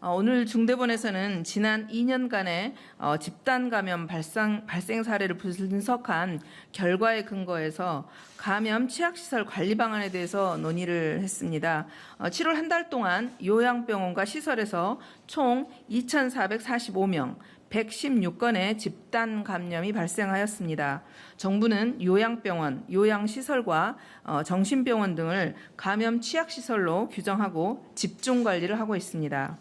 오늘 중대본에서는 지난 2년간의 집단 감염 발생 사례를 분석한 결과에 근거해서 감염 취약시설 관리 방안에 대해서 논의를 했습니다. 7월 한 달 동안 요양병원과 시설에서 총 2,445명, 116건의 집단 감염이 발생하였습니다. 정부는 요양병원, 요양시설과 정신병원 등을 감염 취약시설로 규정하고 집중관리를 하고 있습니다.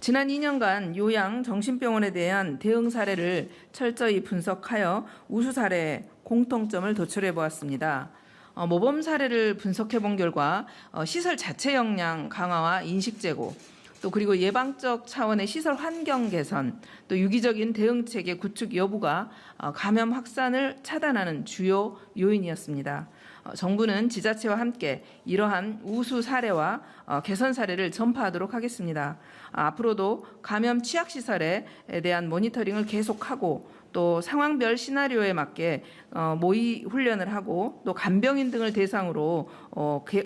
지난 2년간 요양 정신병원에 대한 대응 사례를 철저히 분석하여 우수 사례 공통점을 도출해 보았습니다. 모범 사례를 분석해 본 결과 시설 자체 역량 강화와 인식 제고, 또 그리고 예방적 차원의 시설 환경 개선, 또 유기적인 대응 체계 구축 여부가 감염 확산을 차단하는 주요 요인이었습니다. 정부는 지자체와 함께 이러한 우수 사례와 개선 사례를 전파하도록 하겠습니다. 앞으로도 감염 취약시설에 대한 모니터링을 계속하고 또 상황별 시나리오에 맞게 모의 훈련을 하고 또 간병인 등을 대상으로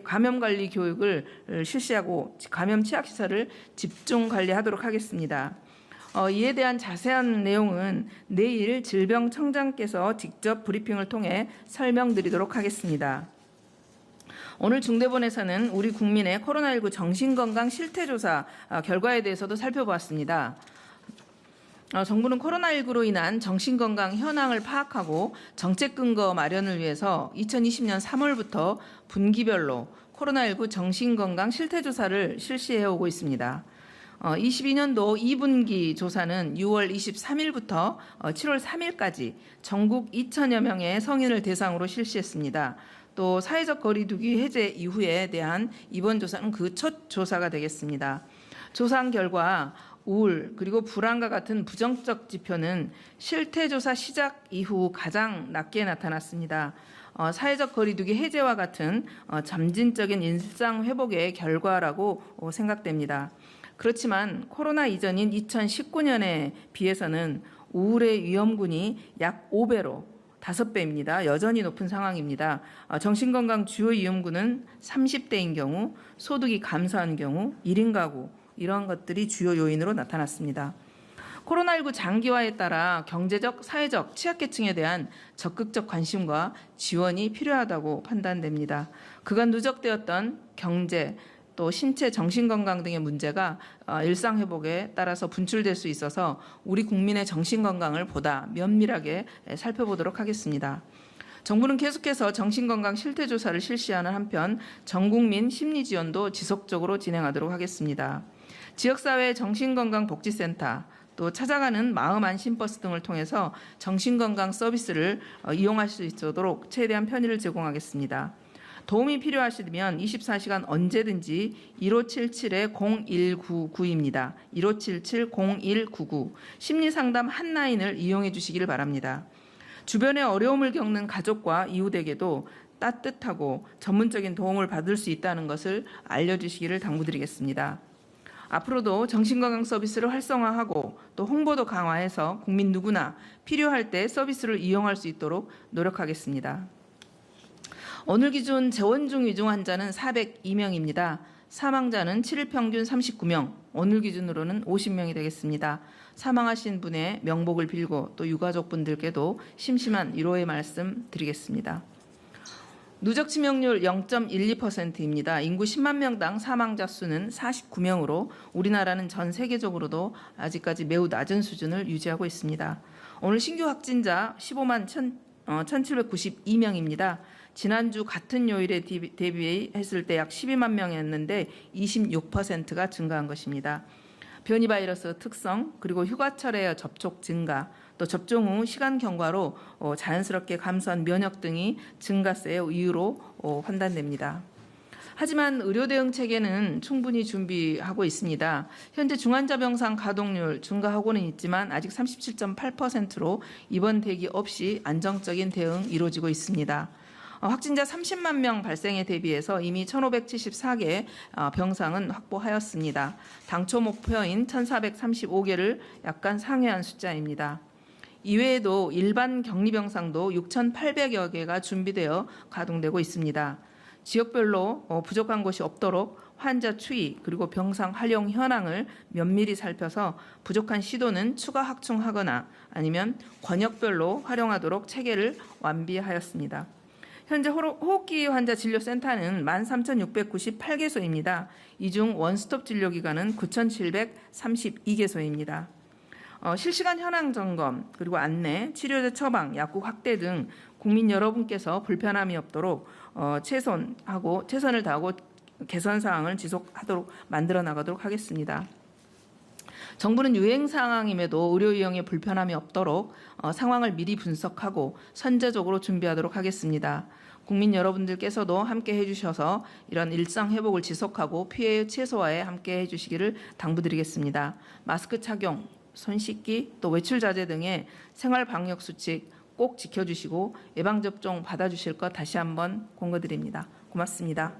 감염관리 교육을 실시하고 감염 취약시설을 집중 관리하도록 하겠습니다. 이에 대한 자세한 내용은 내일 질병청장께서 직접 브리핑을 통해 설명드리도록 하겠습니다. 오늘 중대본에서는 우리 국민의 코로나19 정신건강 실태조사 결과에 대해서도 살펴보았습니다. 정부는 코로나19로 인한 정신건강 현황을 파악하고 정책 근거 마련을 위해서 2020년 3월부터 분기별로 코로나19 정신건강 실태조사를 실시해오고 있습니다. 22년도 2분기 조사는 6월 23일부터 7월 3일까지 전국 2천여 명의 성인을 대상으로 실시했습니다. 또 사회적 거리두기 해제 이후에 대한 이번 조사는 그 첫 조사가 되겠습니다. 조사한 결과 우울 그리고 불안과 같은 부정적 지표는 실태조사 시작 이후 가장 낮게 나타났습니다. 사회적 거리두기 해제와 같은 점진적인 일상 회복의 결과라고 생각됩니다. 그렇지만 코로나 이전인 2019년에 비해서는 우울의 위험군이 약 5배로 5배입니다. 여전히 높은 상황입니다. 정신건강 주요 위험군은 30대인 경우, 소득이 감소한 경우, 1인 가구 이러한 것들이 주요 요인으로 나타났습니다. 코로나19 장기화에 따라 경제적, 사회적 취약계층에 대한 적극적 관심과 지원이 필요하다고 판단됩니다. 그간 누적되었던 경제, 또 신체 정신건강 등의 문제가 일상회복에 따라서 분출될 수 있어서 우리 국민의 정신건강을 보다 면밀하게 살펴보도록 하겠습니다. 정부는 계속해서 정신건강 실태조사를 실시하는 한편 전국민 심리지원도 지속적으로 진행하도록 하겠습니다. 지역사회 정신건강복지센터, 또 찾아가는 마음안심버스 등을 통해서 정신건강 서비스를 이용할 수 있도록 최대한 편의를 제공하겠습니다. 도움이 필요하시면 24시간 언제든지 1577-0199입니다. 1577-0199 심리상담 한라인을 이용해 주시기를 바랍니다. 주변에 어려움을 겪는 가족과 이웃에게도 따뜻하고 전문적인 도움을 받을 수 있다는 것을 알려주시기를 당부드리겠습니다. 앞으로도 정신건강 서비스를 활성화하고 또 홍보도 강화해서 국민 누구나 필요할 때 서비스를 이용할 수 있도록 노력하겠습니다. 오늘 기준 재원 중 위중 환자는 402명입니다. 사망자는 7일 평균 39명, 오늘 기준으로는 50명이 되겠습니다. 사망하신 분의 명복을 빌고 또 유가족분들께도 심심한 위로의 말씀 드리겠습니다. 누적 치명률 0.12%입니다. 인구 10만 명당 사망자 수는 49명으로 우리나라는 전 세계적으로도 아직까지 매우 낮은 수준을 유지하고 있습니다. 오늘 신규 확진자 15만 1,792명입니다. 지난주 같은 요일에 대비했을 때 약 12만 명이었는데 26%가 증가한 것입니다. 변이 바이러스 특성, 그리고 휴가철의 접촉 증가, 또 접종 후 시간 경과로 자연스럽게 감소한 면역 등이 증가세의 이유로 판단됩니다. 하지만 의료 대응 체계는 충분히 준비하고 있습니다. 현재 중환자 병상 가동률 증가하고는 있지만 아직 37.8%로 입원 대기 없이 안정적인 대응 이루어지고 있습니다. 확진자 30만 명 발생에 대비해서 이미 1,574개 병상은 확보하였습니다. 당초 목표인 1,435개를 약간 상회한 숫자입니다. 이외에도 일반 격리병상도 6,800여 개가 준비되어 가동되고 있습니다. 지역별로 부족한 곳이 없도록 환자 추이 그리고 병상 활용 현황을 면밀히 살펴서 부족한 시도는 추가 확충하거나 아니면 권역별로 활용하도록 체계를 완비하였습니다. 현재 호흡기 환자 진료센터는 13,698개소입니다. 이 중 원스톱 진료기관은 9,732개소입니다. 실시간 현황 점검, 그리고 안내, 치료제 처방, 약국 확대 등 국민 여러분께서 불편함이 없도록 최선을 다하고 개선 사항을 지속하도록 만들어 나가도록 하겠습니다. 정부는 유행 상황임에도 의료 이용에 불편함이 없도록 상황을 미리 분석하고 선제적으로 준비하도록 하겠습니다. 국민 여러분들께서도 함께 해주셔서 이런 일상 회복을 지속하고 피해 최소화에 함께 해주시기를 당부드리겠습니다. 마스크 착용, 손 씻기, 또 외출 자제 등의 생활 방역 수칙 꼭 지켜주시고 예방접종 받아주실 것 다시 한번 권고드립니다. 고맙습니다.